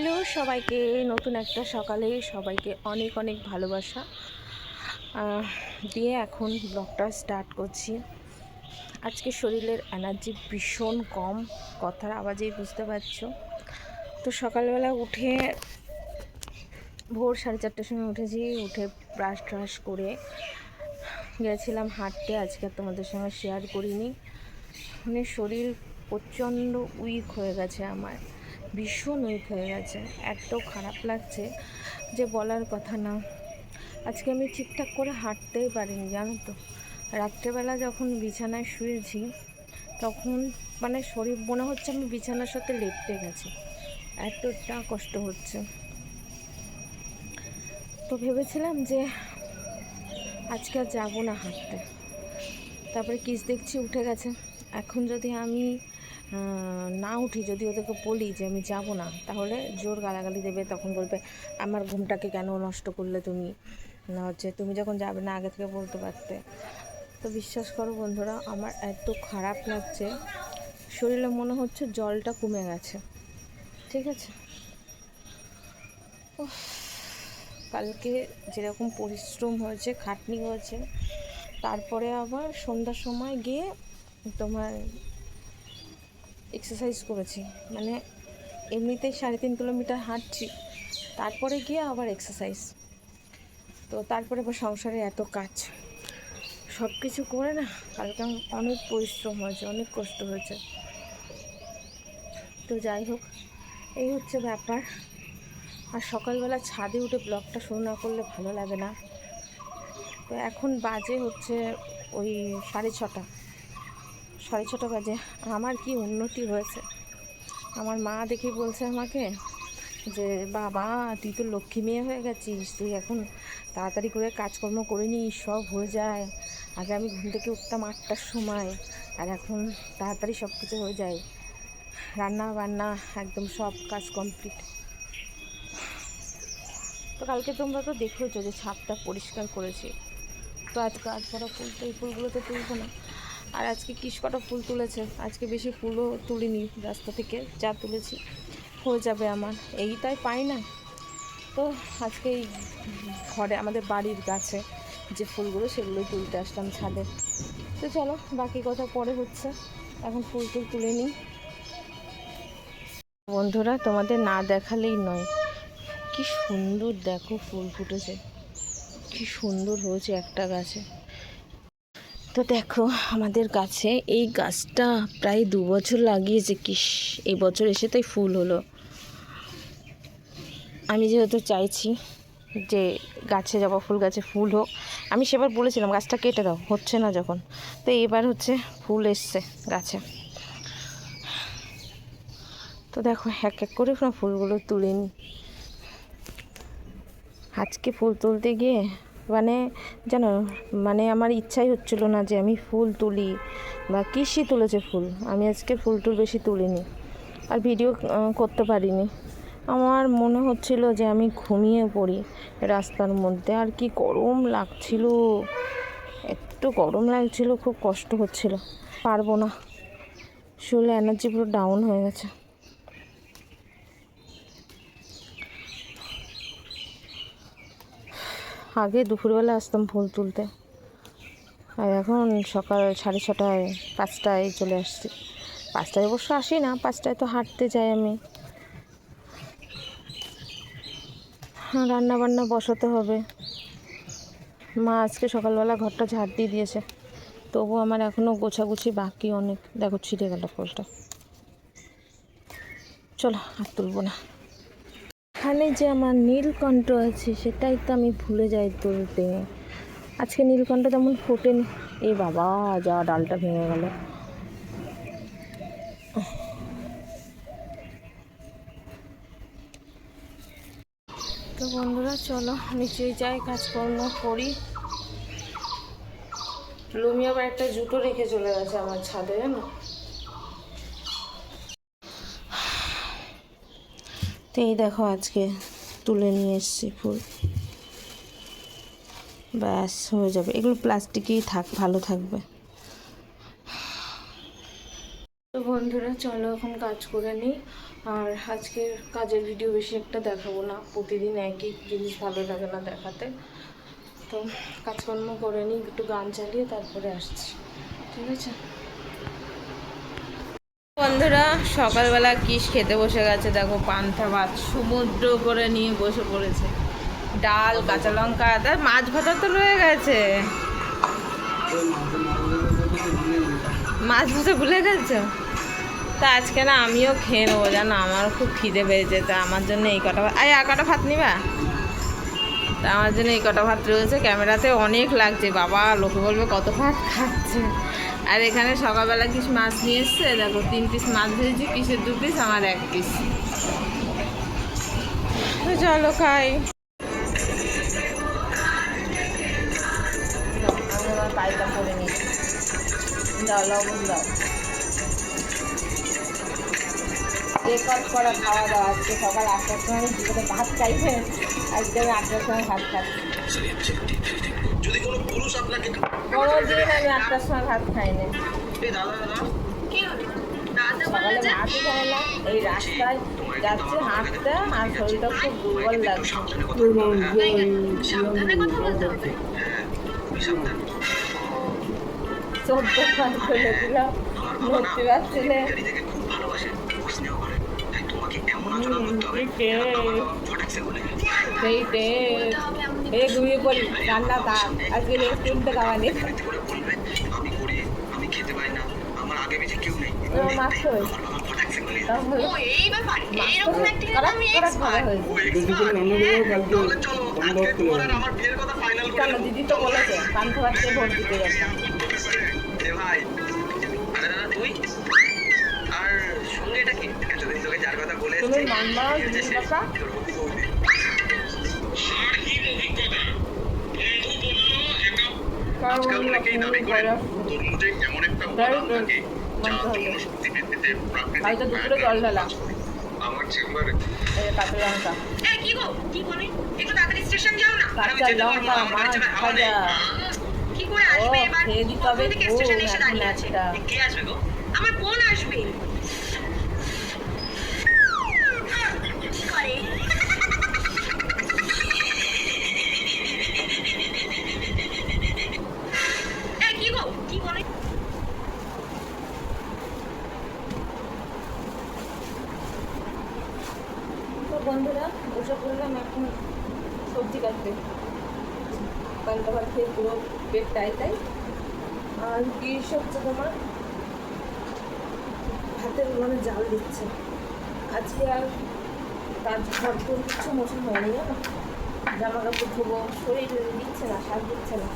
Hello সবাইকে, নতুন একটা সকালে সবাইকে অনেক অনেক ভালোবাসা দিয়ে এখন ব্লগটা স্টার্ট করছি। আজকে শরীরের এনার্জি ভীষণ কম, কথার আওয়াজেই বুঝতে পারছো। তো সকালবেলা উঠে ভোর 4:30টার সময় উঠেছি, উঠে ব্রাশ ট্রাশ করে গেছিলাম হাঁটতে। আজকে তোমাদের সঙ্গে শেয়ার করিনি, মানে শরীর প্রচণ্ড উইক হয়ে গেছে, আমার ভীষণ উইক হয়ে গেছে, এত খারাপ লাগছে যে বলার কথা না। আজকে আমি ঠিকঠাক করে হাঁটতেই পারিনি, জানো তো। রাত্রেবেলা যখন বিছানায় শুয়েছি তখন মানে শরীর মনে হচ্ছে আমি বিছানার সাথে লেপ্টে গেছি, এতটা কষ্ট হচ্ছে। তো ভেবেছিলাম যে আজকে আর যাবো না হাঁটতে। তারপরে কিস দেখছি উঠে গেছে। এখন যদি আমি না উঠি, যদি ওদেরকে বলি যে আমি যাব না, তাহলে জোর গালাগালি দেবে। তখন বলবে আমার ঘুমটাকে কেন নষ্ট করলে তুমি, না হচ্ছে তুমি যখন যাবে না আগে থেকে বলতে পারতে। তো বিশ্বাস করো বন্ধুরা, আমার এত খারাপ লাগছে, শরীরে মনে হচ্ছে জলটা কমে গেছে। ঠিক আছে, কালকে যেরকম পরিশ্রম হয়েছে, খাটনি হয়েছে, তারপরে আবার সন্ধ্যার সময় গিয়ে তোমার এক্সারসাইজ করেছি। মানে এমনিতেই 3.5 কিলোমিটার হাঁটছি, তারপরে গিয়ে আবার এক্সারসাইজ। তো তারপরে আবার সংসারে এত কাজ, সব কিছু করে না কালকে আমার অনেক পরিশ্রম হয়েছে, অনেক কষ্ট হয়েছে। তো যাই হোক, এই হচ্ছে ব্যাপার। আর সকালবেলা ছাদে উঠে ব্লগটা শুরু না করলে ভালো লাগে না। তো এখন বাজে হচ্ছে ওই 6:30, 6:30 বাজে। আমার কি উন্নতি হয়েছে, আমার মা দেখে বলছে আমাকে যে বাবা তুই তো লক্ষ্মী মেয়ে হয়ে গেছিস, তুই এখন তাড়াতাড়ি করে কাজকর্ম করে নিস, সব হয়ে যায়। আগে আমি ঘুম থেকে উঠতাম 8টার সময়, আর এখন তাড়াতাড়ি সব কিছু হয়ে যায়, রান্না বান্না একদম সব কাজ কমপ্লিট। তো কালকে তোমরা তো দেখেছো যে ছাদটা পরিষ্কার করেছি। তো আজকে গাছ ভরা ফুল, তো এই ফুলগুলো তো তুলবো না। আর আজকে কটা ফুল তুলেছে, আজকে বেশি ফুলও তুলিনি, রাস্তা থেকে যা তুলেছি হয়ে যাবে আমার, এইটাই পাই না। তো আজকে এই ঘরে আমাদের বাড়ির গাছে যে ফুলগুলো সেগুলোই তুলতে আসলাম ছাদে। তো চলো বাকি কথা পরে হচ্ছে, এখন ফুল তুলে নিই। বন্ধুরা তোমাদের না দেখালেই নয়, কি সুন্দর দেখো ফুল ফুটেছে, কি সুন্দর হয়েছে একটা গাছে। তো দেখো আমাদের গাছে, এই গাছটা প্রায় 2 বছর লাগিয়েছে, এই বছর এসে তাই ফুল হলো। আমি যেহেতু চাইছি যে গাছে, জবা ফুল গাছে ফুল হোক, আমি সেবার বলেছিলাম গাছটা কেটে দাও, হচ্ছে না যখন, তো এবার হচ্ছে ফুল এসছে গাছে। তো দেখো এক এক করে ফুলগুলো তুলে নিই। আজকে ফুল তুলতে গিয়ে মানে জানো, মানে আমার ইচ্ছাই হচ্ছিল না যে আমি ফুল তুলি, বা কৃষি তুলেছে ফুল, আমি আজকে ফুল বেশি তুলিনি, আর ভিডিও করতে পারিনি। আমার মনে হচ্ছিল যে আমি ঘুমিয়ে পড়ি রাস্তার মধ্যে, আর কি গরম লাগছিল, একটু গরম লাগছিল, খুব কষ্ট হচ্ছিল, পারবো না, শরীরে এনার্জি পুরো ডাউন হয়ে গেছে। আগে দুপুরবেলা আসতাম ফুল তুলতে, আর এখন সকাল 6:30, 5টায় চলে আসছি। 5টায় অবশ্য আসি না, 5টায় তো হাঁটতে যাই আমি। রান্না বান্না বসাতে হবে। মা আজকে সকালবেলা ঘরটা ঝাড় দিয়ে দিয়েছে, তবু আমার এখনও গোছাগুছি বাকি অনেক। দেখো ছিঁড়ে গেল ফুলটা, চলো আর তুলবো না। এখানে যে আমার নীলকণ্ঠ আছে সেটাই তো আমি ভুলে যাই তুলতে। আজকে নীলকণ্ঠ তেমন ফোটেনি। এ বাবা, যা ডালটা ভেঙে গেল। তো বন্ধুরা চলো নিচেই যাই, কাজকর্ম করি। লুমি আবার একটা জুতো রেখে চলে গেছে আমার ছাদে, জানো। তো এই দেখো আজকে তুলে নিয়ে এসেছি ফুল, ব্যাস হয়ে যাবে। এগুলো প্লাস্টিকেই ভালো থাকবে। তো বন্ধুরা চলো এখন কাজ করে নিই, আর আজকের কাজের ভিডিও বেশি একটা দেখাবো না, প্রতিদিন একই জিনিস ভালো লাগে না দেখাতে। তো কাজকর্ম করে নিই, একটু গান চালিয়ে তারপরে আসছি, ঠিক আছে? বন্ধুরা সকালবেলা কিস খেতে বসে গেছে, দেখো পান্তা ভাত সমুদ্র করে নিয়ে বসে পড়েছে, ডাল, কাঁচা লঙ্কা, তার মাছ ভাজা তো রয়ে গেছে। মাছ ভাজা ভুলে গেছো? তা আজকে না আমিও খেয়ে নেবো, জানো আমারও খুব খিদে পেয়েছে। তা আমার জন্য এই কটা ভাত, আর কটা ভাত নিবা? তা আমার জন্য এই কটা ভাত রয়েছে। ক্যামেরাতে অনেক লাগছে, বাবা লোকে বলবে কত ভাত খাচ্ছে। আর এখানে সকালবেলা কিস মাছ নিয়ে এসছে, দেখো 3 পিস মাছ ভেজেছি, কিসের 2 পিস, আমার 1 পিস। চলো খাই। আমি আমার পায়টা করে নিই, দাও লবণ দাও। রেকর্ড করা খাওয়া দাওয়া, আজকে সকাল 8টার সময় জীবনে ভাত চাইছে, আজকে আমি 8টার সময় ভাত খাচ্ছি। কোনোদিন আমি 8টার সময় ভাত খাইনি, সকালে ভাতই খাই না। এই রাস্তায় যাচ্ছে হাঁটতে, আর শরীরটা খুব দুর্বল লাগছে। 14 মাস চলে দিলাম, ভর্তি পারছিলে। সেই এ ঘুমিয়ে পড়ি, রান্না তার আজকে রেস্টুরেন্টে খাওয়া নেই। মাছ চলো, দিদি তো বলেছে পান্তা ভাত খেয়ে ভোট দিতে গেছে। তুমি মানবা দিদির কথা? কালকে দুপুরে জল ঢালা কাঁচা লঙ্কা, কাঁচা লঙ্কা, মাছ ভাজা। ও খেয়ে দিতে হবে এখন একটা। আমার বোন আসবে। তো বন্ধুরা বসে পড়লাম এখন সবজি কাটতে। পান্তা ভাত খেয়ে পুরো পেট টাই। আর কি হচ্ছে তোমার ভাতের মানে জাল দিচ্ছে। আজকে আর কাজ ভরপুর কিছু মোছা হয়নি, জানো, জামা কাপড় ধোবো, শরীর দিচ্ছে না, সার দিচ্ছে না।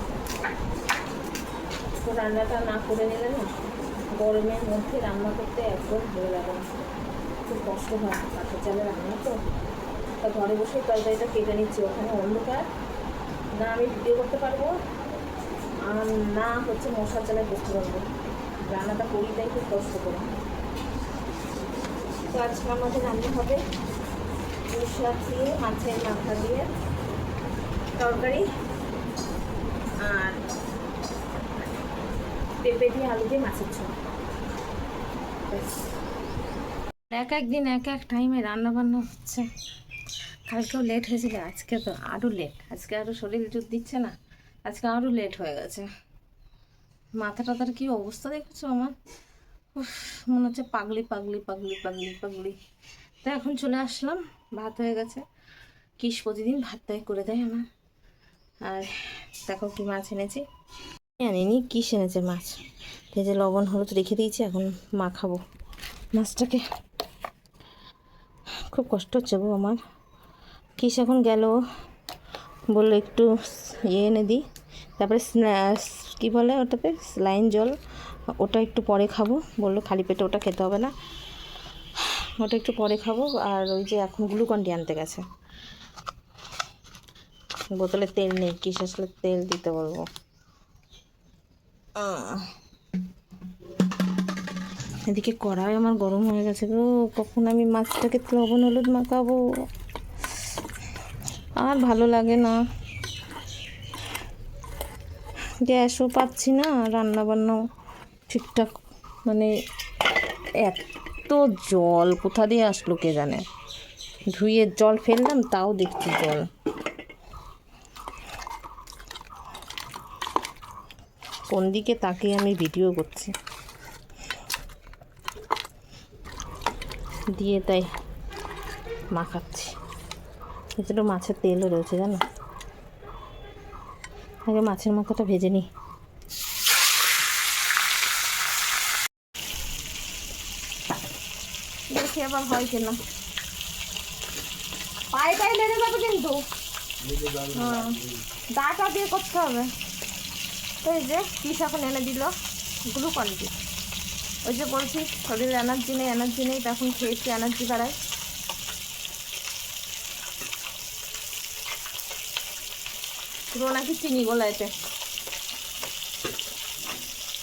তো রান্নাটা না করে নিলে না, গরমের মধ্যে রান্না করতে একদম ভালো লাগে না, খুব কষ্ট হয়। কাঠের চালে রান্না তো, তা ঘরে বসে তরকারিটা কেটে নিচ্ছি। ওখানে অন্ধকার, না আমি ভিডিও করতে পারবো আর না হচ্ছে মশার চালায় করতে পারবো। রান্নাটা করি তাই খুব কষ্ট করে। তো আজকে আমাদের রান্না হবে শাক দিয়ে, মাছের মাথা দিয়ে তরকারি, আর পেঁপে দিয়ে আলু দিয়ে মাছের ঝোল। এক একদিন এক এক টাইমে রান্না বান্না হচ্ছে। কালকেও লেট হয়েছিল, আজকে তো আরও লেট। আজকে আরও শরীর জোর দিচ্ছে না, আজকে আরও লেট হয়ে গেছে। মাথা টাথার কী অবস্থা দেখেছো আমার, মনে হচ্ছে পাগলি পাগলি পাগলি পাগলি পাগলি। তো এখন চলে আসলাম, ভাত হয়ে গেছে। কিস প্রতিদিন ভাতটাই করে দেয় আমার। আর দেখো কি মাছ এনেছি, আনিনি, কিস এনেছে মাছ। এই যে লবণ হলুদ রেখে দিয়েছি, এখন মাখাবো মাছটাকে। খুব কষ্ট হচ্ছে গো আমার। কিস এখন গেল, বললো একটু এনে দিই, তারপরে কী বলে ওটাতে, স্যালাইন জল, ওটা একটু পরে খাবো বললো, খালি পেটে ওটা খেতে হবে না, ওটা একটু পরে খাবো। আর ওই যে এখন গ্লুকন-ডি আনতে গেছে, বোতলে তেল নেই, কিস আসলে তেল দিতে বলবো। এদিকে কড়াই আমার গরম হয়ে গেছে গো, কখন আমি মাছটাকে লবণ হলুদ মাখাবো। আর ভালো লাগে না, গ্যাসও পাচ্ছি না, রান্না বান্নাও ঠিকঠাক, মানে এত জল কোথা দিয়ে আসলো কে জানে। ধুয়ে জল ফেললাম, তাও দেখছি জল। কোন দিকে তাকিয়ে আমি ভিডিও করছি দিয়ে, তাই মাখাচ্ছি। এছাড়া মাছের তেলও রয়েছে জানো। আগে মাছের মাথাটা ভেজে নিই। দেখি আবার হয় কিনা। পায়েটাই লেগে যাবে কিন্তু, হ্যাঁ দাটা দিয়ে করতে হবে। তো এই যে পিস এখন এনে দিল গ্লুকন ডি। ওই যে বলছি শরীরে এনার্জি নেই, তখন খেয়েছি এনার্জি বাড়ায়। পুরো নাকি চিনি গোলাইতে।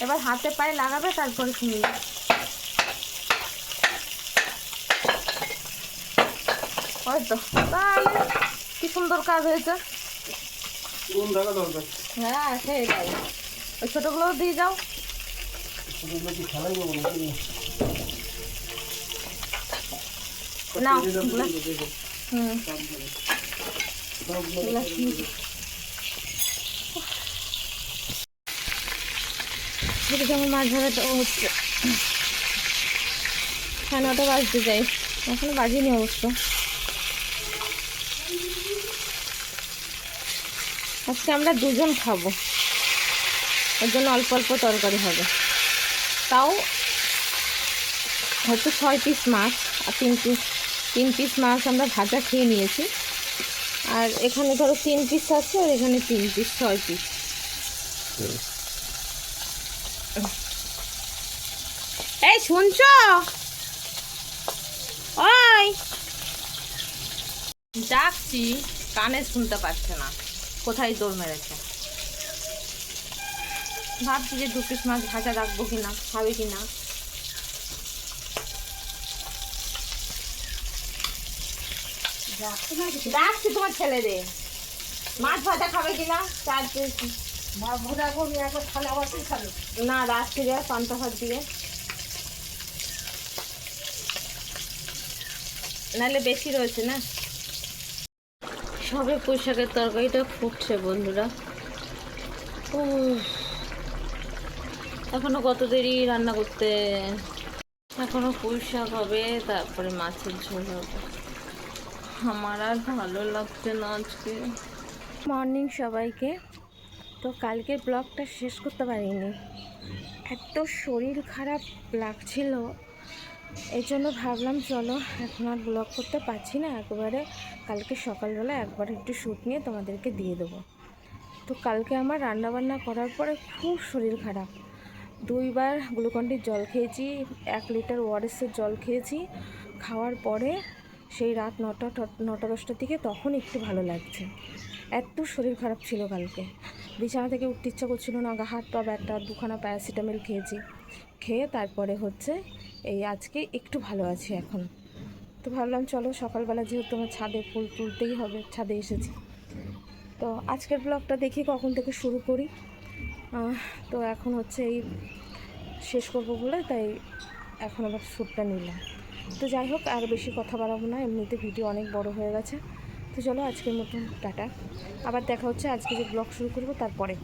এবার হাতে পায়ে লাগাবে, তারপরে শুনবে। হয়তো তাহলে কি সুন্দর কাজ হয়েছে। হ্যাঁ সেটাই, ওই ছোটগুলোও দিয়ে যাও। না হুম যেমন মাছ ধরাটা হচ্ছে। হ্যাঁ 9টা বাজতে যাই, এখনো বাজিনি অবশ্য। আজকে আমরা দুজন খাবো, ওর জন্য অল্প অল্প তরকারি হবে। তাও হয়তো 6 পিস মাছ, আর 3 পিস মাছ আমরা ভাজা খেয়ে নিয়েছি। আর এখানে ধরো 3 পিস আছে, আর এখানে 3 পিস, 6 পিস। এই শুনছো? ওই ডাকছি, কানে শুনতে পাচ্ছে না, কোথায় দৌড় মেরেছে। ভাবছি যে 2 পিস মাছ ভাজা রাখবো কিনা, খাবে কিনা। ডাকছি তোমার ছেলে রে, মাছ ভাজা খাবে কিনা। 4 পিস না রাত্রিরে পান্তা ভাত দিয়ে, নাহলে বেশি রয়েছে না। সবে পুঁই শাকের তরকারিটা ফুটছে বন্ধুরা। ও এখনো কত দেরি রান্না করতে। এখনো পুঁই শাক হবে, তারপরে মাছের ঝোল হবে। আমার আর ভালো লাগছে না আজকে। মর্নিং সবাইকে। তো কালকের ব্লগটা শেষ করতে পারিনি, এত শরীর খারাপ লাগছিল। এই জন্য ভাবলাম চলো এখন আর ব্লগ করতে পারছি না, একবারে কালকে সকালবেলা একবার একটু শ্যুট নিয়ে তোমাদেরকে দিয়ে দেবো। তো কালকে আমার রান্নাবান্না করার পরে খুব শরীর খারাপ। 2 বার গ্লুকন-ডির জল খেয়েছি, 1 লিটার ওআরএসের জল খেয়েছি। খাওয়ার পরে সেই রাত 9টা 10টার দিকে তখন একটু ভালো লাগছে। এত শরীর খারাপ ছিল কালকে, বিছানা থেকে উঠতে ইচ্ছা করছিল না। হাত পা ব্যথা, 2খানা প্যারাসিটামল খেয়েছি। খেয়ে তারপরে হচ্ছে এই আজকে একটু ভালো আছি এখন। তো ভাবলাম চলো সকালবেলা যেহেতু আমার ছাদে ফুল তুলতেই হবে, ছাদে এসেছি। তো আজকের ব্লগটা দেখি কখন থেকে শুরু করি। তো এখন হচ্ছে এই শেষ করবো বলে তাই এখন আবার শ্যুটটা নিলাম। তো যাই হোক আর বেশি কথা বাড়াবো না, এমনিতে ভিডিও অনেক বড় হয়ে গেছে। তো চলো আজকের মতন টাটা, আবার দেখা হচ্ছে আজকে যে ব্লগ শুরু করবো তারপরে।